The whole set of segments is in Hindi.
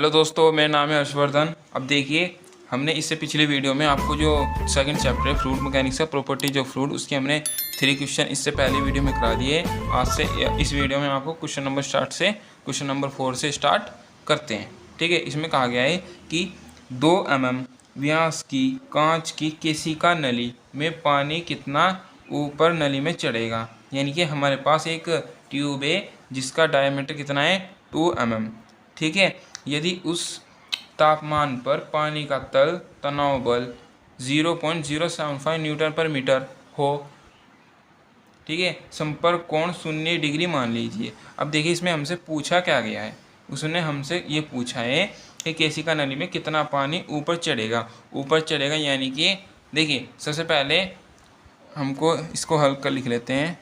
हेलो दोस्तों, मेरा नाम है हर्षवर्धन। अब देखिए, हमने इससे पिछले वीडियो में आपको जो सेकंड चैप्टर है फ्लूइड मैकेनिक्स का प्रॉपर्टीज ऑफ फ्लूइड, उसके हमने 3 क्वेश्चन इससे पहले वीडियो में करा दिए। आज से इस वीडियो में आपको क्वेश्चन नंबर 4 से स्टार्ट करते हैं। ठीक है, इसमें कहा गया है कि 2 mm व्यास की कांच की केशिका नली में पानी कितना ऊपर नली में चढ़ेगा। यानी कि हमारे पास एक ट्यूब है जिसका डायमीटर कितना है 2 mm। ठीक है, यदि उस तापमान पर पानी का तल तनाव बल 0.075 न्यूटन पर मीटर हो। ठीक है, संपर्क कोण 0 डिग्री मान लीजिए। अब देखिए, इसमें हमसे पूछा क्या गया है, उसने हमसे ये पूछा है कि केशिका नली में कितना पानी ऊपर चढ़ेगा। यानी कि देखिए, सबसे पहले हमको इसको हल कर लिख लेते हैं।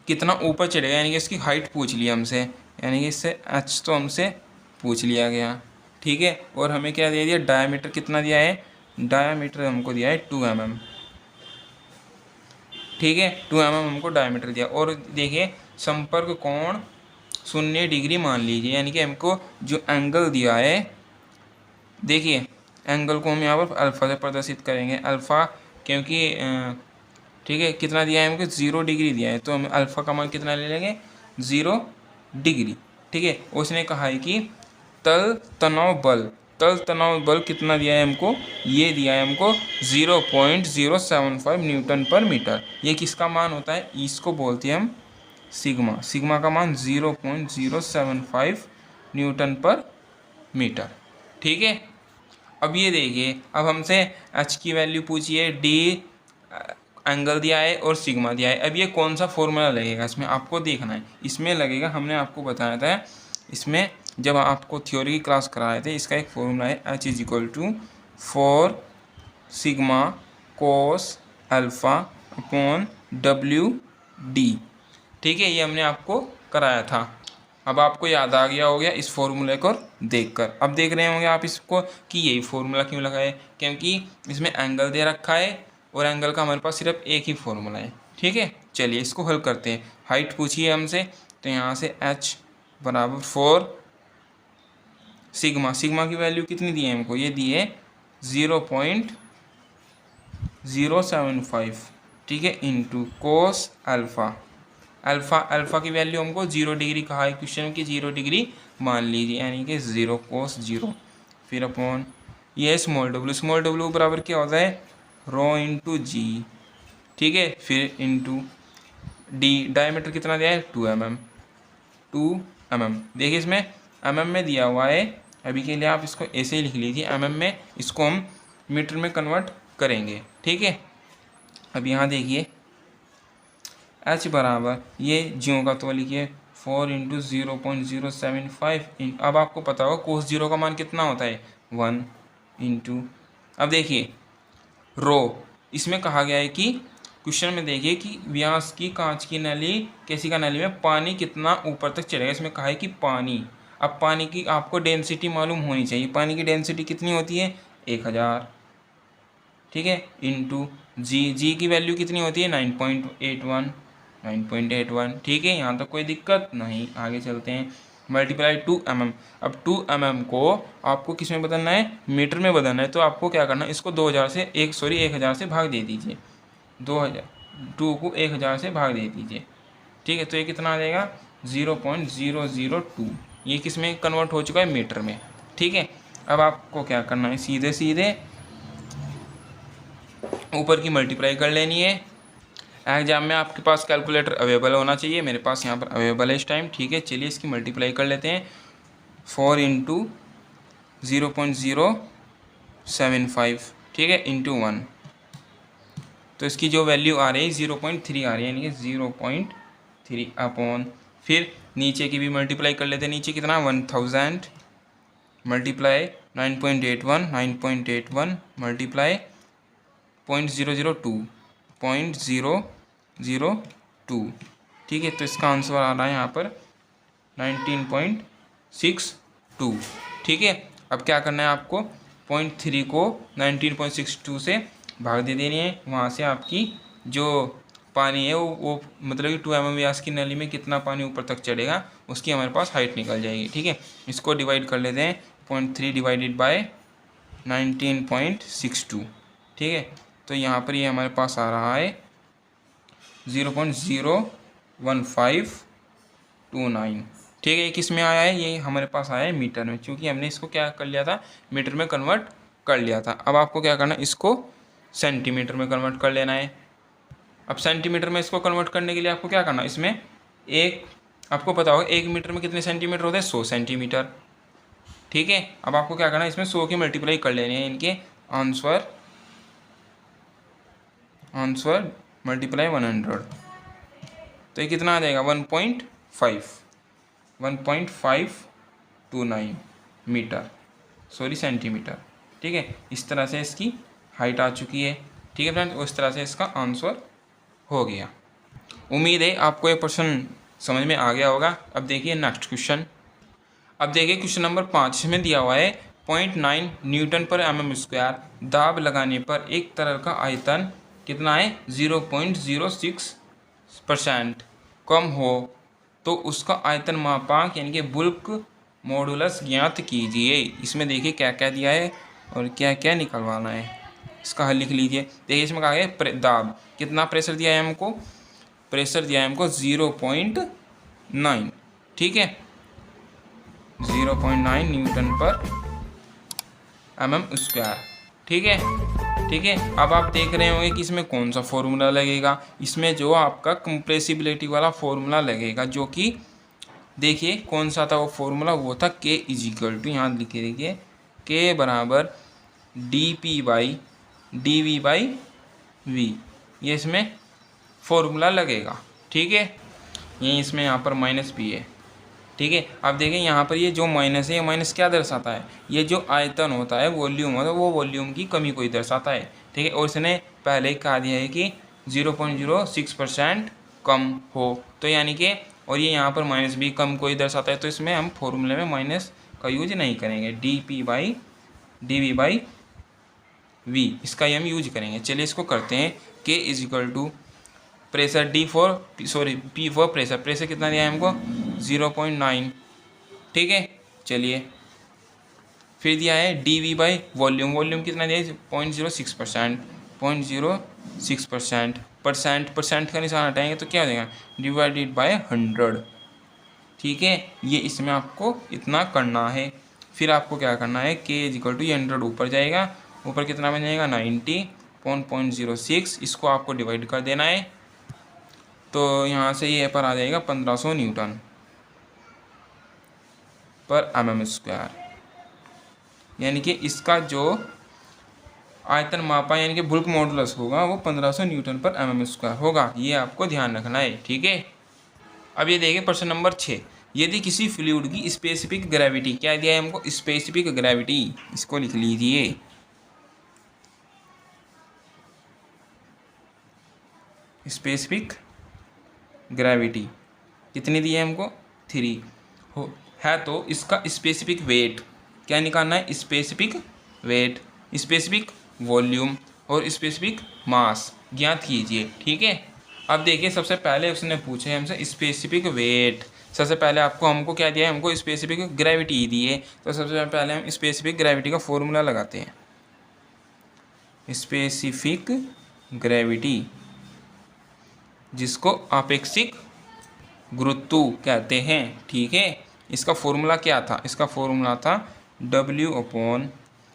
कितना ऊपर चढ़ेगा यानी कि इसकी हाइट पूछ ली हमसे, यानी कि इससे h तो हमसे पूछ लिया गया। ठीक है, और हमें क्या दे दिया, डायमीटर कितना दिया है, डायमीटर हमको दिया है 2 mm। ठीक है, 2 mm हमको डायमीटर दिया। और देखिए, संपर्क कोण 0 डिग्री मान लीजिए, यानी कि हमको जो एंगल दिया है, देखिए एंगल को हम यहाँ पर अल्फ़ा से प्रदर्शित करेंगे। अल्फ़ा क्योंकि ठीक है, कितना दिया है हमको 0 डिग्री दिया है, तो हम अल्फ़ा का मान कितना ले लेंगे 0 डिग्री। ठीक है, उसने कहा है कि तल तनाव बल कितना दिया है हमको, ये दिया है हमको 0.075 न्यूटन पर मीटर। ये किसका मान होता है, इसको बोलते हैं हम सिग्मा का मान 0.075 न्यूटन पर मीटर। ठीक है, अब ये देखिए, अब हमसे h की वैल्यू पूछी है, d एंगल दिया है और सिग्मा दिया है। अब ये कौन सा फॉर्मूला लगेगा, इसमें आपको देखना है। इसमें लगेगा, हमने आपको बताया था इसमें जब आपको थ्योरी की क्लास कराए थे, इसका एक फॉर्मूला है h = 4 sigma cos alpha upon WD। ठीक है, ये हमने आपको कराया था। अब आपको याद आ गया होगा इस फॉर्मूले को देखकर। अब देख रहे होंगे आप इसको कि यही फॉर्मूला क्यों लगा है, क्योंकि इसमें एंगल दे रखा है और एंगल का हमारे पास सिर्फ एक ही फॉर्मूला है। ठीक है, चलिए इसको हल करते हैं। हाइट पूछी है हमसे, तो यहाँ से h = 4 सिग्मा की वैल्यू कितनी दी है हमको, ये दी है 0.075। ठीक है, इंटू कोस अल्फ़ा की वैल्यू हमको 0 डिग्री कहा है क्वेश्चन की, 0 डिग्री मान लीजिए, यानी कि 0 कोस 0। फिर अपॉन ये स्मॉल डब्ल्यू बराबर क्या होता है, रो इंटू जी। ठीक है, फिर इंटू डी, डायमीटर कितना दिया है 2 mm। देखिए, इसमें mm में दिया हुआ है, अभी के लिए आप इसको ऐसे ही लिख लीजिए, mm में, इसको हम मीटर में कन्वर्ट करेंगे। ठीक है, अब यहाँ देखिए h बराबर ये ज्यों का तो लिखिए 4 × 0.075। अब आपको पता होगा कोस 0 का मान कितना होता है 1 इंटू, अब देखिए रो, इसमें कहा गया है कि क्वेश्चन में देखिए कि व्यास की कांच की नली केशिका नली में पानी कितना ऊपर तक चढ़ेगा। इसमें कहा है कि पानी, अब पानी की आपको डेंसिटी मालूम होनी चाहिए। पानी की डेंसिटी कितनी होती है 1000। ठीक है, इंटू जी की वैल्यू कितनी होती है 9.81। ठीक है, यहाँ तक कोई दिक्कत नहीं, आगे चलते हैं। Multiply 2 mm। अब 2 mm को आपको किस में बदलना है, मीटर में बदलना है। तो आपको क्या करना है, इसको 1000 से भाग दे दीजिए। 2 को 1000 से भाग दे दीजिए। ठीक है, तो ये कितना आ जाएगा 0.002। ये किस में कन्वर्ट हो चुका है, मीटर में। ठीक है, अब आपको क्या करना है, सीधे ऊपर की मल्टीप्लाई कर लेनी है। एग्जाम में आपके पास कैलकुलेटर अवेलेबल होना चाहिए, मेरे पास यहाँ पर अवेलेबल है इस टाइम। ठीक है, चलिए इसकी मल्टीप्लाई कर लेते हैं। 4 × 0.075। ठीक है, इंटू 1, तो इसकी जो वैल्यू आ रही है 0.3 आ रही है, यानी कि 0.3 अपॉन, फिर नीचे की भी मल्टीप्लाई कर लेते हैं। नीचे कितना 1000 मल्टीप्लाई 9.81 मल्टीप्लाई 0.002। ठीक है, तो इसका आंसर आ रहा है यहाँ पर 19.62। ठीक है, अब क्या करना है आपको, 0.3 को 19.62 से भाग दे देनी है। वहाँ से आपकी जो पानी है वो मतलब कि 2 mm व्यास की नली में कितना पानी ऊपर तक चढ़ेगा उसकी हमारे पास हाइट निकल जाएगी। ठीक है, इसको डिवाइड कर लेते हैं 0.3 डिवाइडेड बाय 19.62। ठीक है, तो यहाँ पर ये हमारे पास आ रहा है 0.01529। ठीक है, ये किस में आया है, ये हमारे पास आया है मीटर में, क्योंकि हमने इसको क्या कर लिया था, मीटर में कन्वर्ट कर लिया था। अब आपको क्या करना है, इसको सेंटीमीटर में कन्वर्ट कर लेना है। अब सेंटीमीटर में इसको कन्वर्ट करने के लिए आपको क्या करना है, इसमें आपको पता होगा 1 मीटर में कितने सेंटीमीटर होते हैं, 100 सेंटीमीटर। ठीक है, अब आपको क्या करना है, इसमें 100 के मल्टीप्लाई कर लेने हैं इनके आंसर मल्टीप्लाई 100, तो ये कितना आ जाएगा 1.529 मीटर, सॉरी सेंटीमीटर। ठीक है, इस तरह से इसकी हाइट आ चुकी है। ठीक है फ्रेंड्स, उस तरह से इसका आंसर हो गया। उम्मीद है आपको ये प्रश्न समझ में आ गया होगा। अब देखिए नेक्स्ट क्वेश्चन। अब देखिए क्वेश्चन नंबर 5 में दिया हुआ है 0.9 न्यूटन पर mm स्क्वायर दाब लगाने पर एक तरल का आयतन कितना है 0.06% कम हो तो उसका आयतन मापांक यानी कि बुल्क मॉडुलस ज्ञात कीजिए। इसमें देखिए क्या क्या दिया है और क्या क्या निकलवाना है, इसका हल लिख लीजिए। देखिए इसमें कहा है दाब, कितना प्रेशर दिया है हमको, प्रेशर दिया है हमको 0.9। ठीक है, 0.9 न्यूटन पर mm स्क्वायर। ठीक है, ठीक है। अब आप देख रहे होंगे कि इसमें कौन सा फॉर्मूला लगेगा, इसमें जो आपका कंप्रेसिबिलिटी वाला फॉर्मूला लगेगा, जो कि देखिए कौन सा था वो फॉर्मूला, वो था K इजिकल टू, यहाँ लिखे देखिए K बराबर dP/dV/V, ये इसमें फॉर्मूला लगेगा। ठीक है, ये इसमें यहाँ पर माइनस भी है। ठीक है, अब देखें यहाँ पर ये जो माइनस है, ये माइनस क्या दर्शाता है, ये जो आयतन होता है, वॉल्यूम होता है, वो वॉल्यूम की कमी को ही दर्शाता है। ठीक है, और इसने पहले ही कहा दिया है कि 0.06% कम हो, तो यानी कि, और ये यहाँ पर माइनस भी कम को ही दर्शाता है, तो इसमें हम फॉर्मूले में माइनस का यूज नहीं करेंगे, dP/dV/V इसका हम यूज करेंगे। चलिए इसको करते हैं। K is equal to pressure P for pressure, pressure कितना दिया है हमको 0.9। ठीक है, चलिए फिर दिया है dV/वॉल्यूम, वॉल्यूम कितना दिया है 0.06%, 0.06%, परसेंट का निशान हटाएंगे तो क्या हो जाएगा डिवाइडेड बाय 100। ठीक है, ये इसमें आपको इतना करना है। फिर आपको क्या करना है, K इजिकल टू 100 ऊपर जाएगा, ऊपर कितना बन जाएगा 90.06, इसको आपको डिवाइड कर देना है, तो यहाँ से ये पर आ जाएगा 1500 न्यूटन पर mm स्क्वायर, यानी कि इसका जो आयतन मापा यानी कि बुल्क मॉडुलस होगा वो 1500 न्यूटन पर mm स्क्वायर होगा, ये आपको ध्यान रखना है। ठीक है, अब ये देखिए प्रश्न नंबर 6, यदि किसी फ्लूइड की स्पेसिफिक ग्रेविटी, क्या दिया है हमको स्पेसिफिक ग्रेविटी, इसको लिख लीजिए, स्पेसिफिक ग्रेविटी कितनी दी है हमको 3 हो है, तो इसका स्पेसिफिक वेट क्या निकालना है, स्पेसिफिक वेट, स्पेसिफिक वॉल्यूम और स्पेसिफिक मास ज्ञात कीजिए। ठीक है, अब देखिए सबसे पहले उसने पूछे हमसे स्पेसिफिक वेट, सबसे पहले हमको क्या दिया है, हमको स्पेसिफिक ग्रेविटी दी है, तो सबसे पहले हम स्पेसिफिक ग्रेविटी का फॉर्मूला लगाते हैं। स्पेसिफिक ग्रेविटी जिसको आपेक्षिक गुरुत्व कहते हैं। ठीक है, इसका फॉर्मूला क्या था, इसका फॉर्मूला था W/,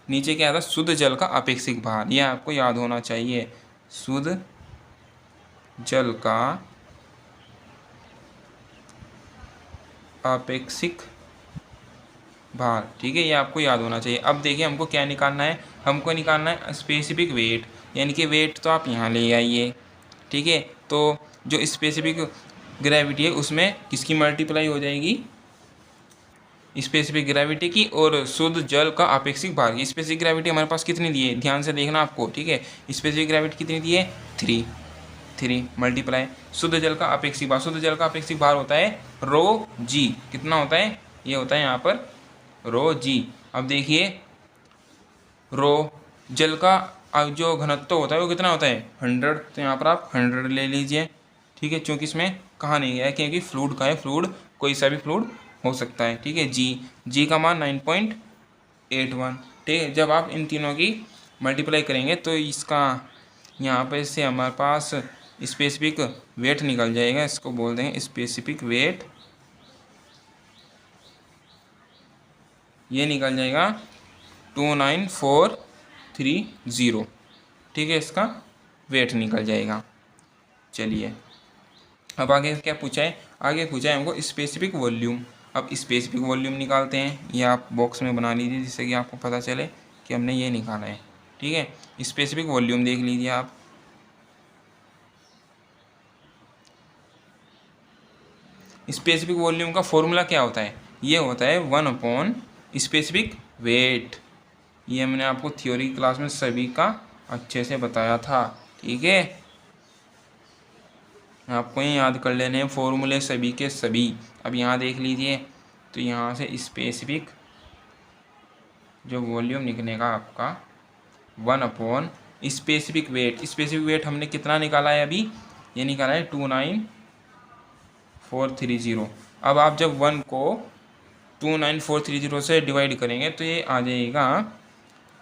नीचे क्या था शुद्ध जल का आपेक्षिक भार, यह आपको याद होना चाहिए, शुद्ध जल का आपेक्षिक भार। ठीक है, ये आपको याद होना चाहिए। अब देखिए हमको क्या निकालना है, हमको निकालना है स्पेसिफिक वेट, यानी कि वेट तो आप यहाँ ले आइए। ठीक है, तो जो स्पेसिफिक ग्रेविटी है उसमें किसकी मल्टीप्लाई हो जाएगी, स्पेसिफिक ग्रेविटी की और शुद्ध जल का आपेक्षिक भार की। स्पेसिफिक ग्रेविटी हमारे पास कितनी दी है, ध्यान से देखना आपको। ठीक है, स्पेसिफिक ग्रेविटी कितनी दी है 3 मल्टीप्लाई शुद्ध जल का आपेक्षिक भार, शुद्ध जल का आपेक्षिक भार होता है ρg, कितना होता है, ये होता है यहाँ पर ρg। अब देखिए जल का जो घनत्व होता है वो कितना होता है 100, तो यहाँ पर आप 100 ले लीजिए। ठीक है, क्योंकि इसमें कहा नहीं गया है क्योंकि फ्लूइड का है, फ्लूइड कोई सा भी फ्लूइड हो सकता है। ठीक है, जी का मान 9.81। ठीक है, जब आप इन तीनों की मल्टीप्लाई करेंगे तो इसका यहाँ पे से हमारे पास स्पेसिफिक वेट निकल जाएगा। इसको बोल देंगे स्पेसिफिक वेट, ये निकल जाएगा 29430। ठीक है, इसका वेट निकल जाएगा। चलिए अब आगे क्या पूछा है, आगे पूछा है हमको स्पेसिफिक वॉल्यूम। अब स्पेसिफिक वॉल्यूम निकालते हैं, ये आप बॉक्स में बना लीजिए जिससे कि आपको पता चले कि हमने ये निकाला है। ठीक है, स्पेसिफिक वॉल्यूम देख लीजिए आप। स्पेसिफिक वॉल्यूम का फॉर्मूला क्या होता है, ये होता है 1 स्पेसिफिक वेट। ये हमने आपको थ्योरी क्लास में सभी का अच्छे से बताया था। ठीक है, आपको ये याद कर लेने हैं फॉर्मूले सभी के सभी। अब यहाँ देख लीजिए, तो यहाँ से स्पेसिफिक जो वॉल्यूम निकलेगा आपका 1 स्पेसिफिक वेट। स्पेसिफिक वेट हमने कितना निकाला है अभी, ये निकाला है 29430। अब आप जब 1 को 29430 से डिवाइड करेंगे तो ये आ जाएगा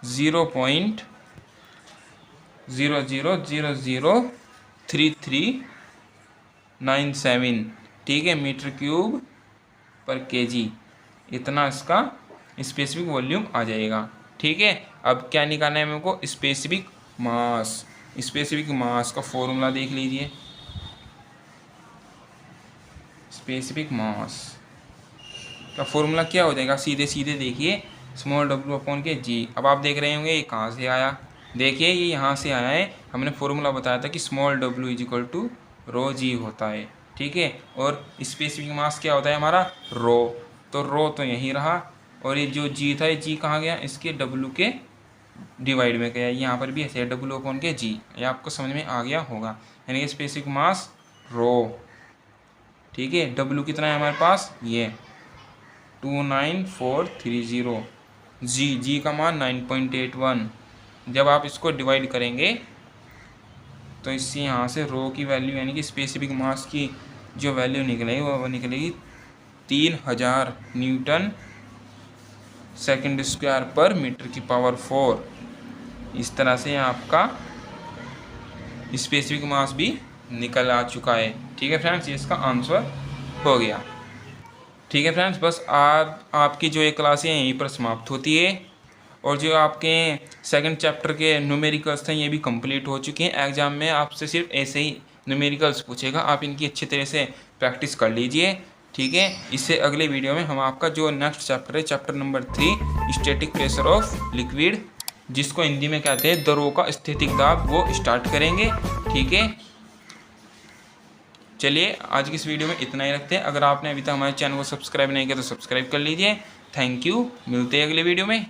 0.00003397। ठीक है, मीटर क्यूब पर केजी, इतना इसका स्पेसिफिक वॉल्यूम आ जाएगा। ठीक है, अब क्या निकालना है मेरे को, स्पेसिफिक मास। स्पेसिफिक मास का फॉर्मूला देख लीजिए। स्पेसिफिक मास का फॉर्मूला क्या हो जाएगा, सीधे सीधे देखिए स्मॉल w अपॉन के जी। अब आप देख रहे होंगे ये कहाँ से आया, देखिए ये यहाँ से आया है। हमने फॉर्मूला बताया था कि small w is equal to rho G होता है। ठीक है, और स्पेसिफिक मास क्या होता है हमारा, रो। तो रो तो यहीं रहा, और ये जो जी था, ये जी कहाँ गया, इसके w के डिवाइड में गया। यहाँ पर भी ऐसे w अपॉन के जी, ये आपको समझ में आ गया होगा। यानी कि स्पेसिफिक मास रो। ठीक है, w कितना है हमारे पास, ये 29430। जी का मान 9.81। जब आप इसको डिवाइड करेंगे तो इससे यहाँ से रो की वैल्यू यानी कि स्पेसिफिक मास की जो वैल्यू निकलेगी वो निकलेगी 3000 न्यूटन सेकंड स्क्वायर पर मीटर की पावर 4। इस तरह से आपका स्पेसिफिक मास भी निकल आ चुका है। ठीक है फ्रेंड्स, ये इसका आंसर हो गया। ठीक है फ्रेंड्स, बस आपकी जो ये क्लास है यहीं पर समाप्त होती है, और जो आपके सेकंड चैप्टर के न्यूमेरिकल्स थे ये भी कंप्लीट हो चुके हैं। एग्जाम में आपसे सिर्फ ऐसे ही न्यूमेरिकल्स पूछेगा, आप इनकी अच्छी तरह से प्रैक्टिस कर लीजिए। ठीक है, इससे अगले वीडियो में हम आपका जो नेक्स्ट चैप्टर है, chapter number 3 static pressure of liquid, जिसको हिंदी में कहते हैं द्रव का स्थैतिक दाब, वो स्टार्ट करेंगे। ठीक है, चलिए आज की इस वीडियो में इतना ही रखते हैं। अगर आपने अभी तक हमारे चैनल को सब्सक्राइब नहीं किया तो सब्सक्राइब कर लीजिए। थैंक यू, मिलते हैं अगले वीडियो में।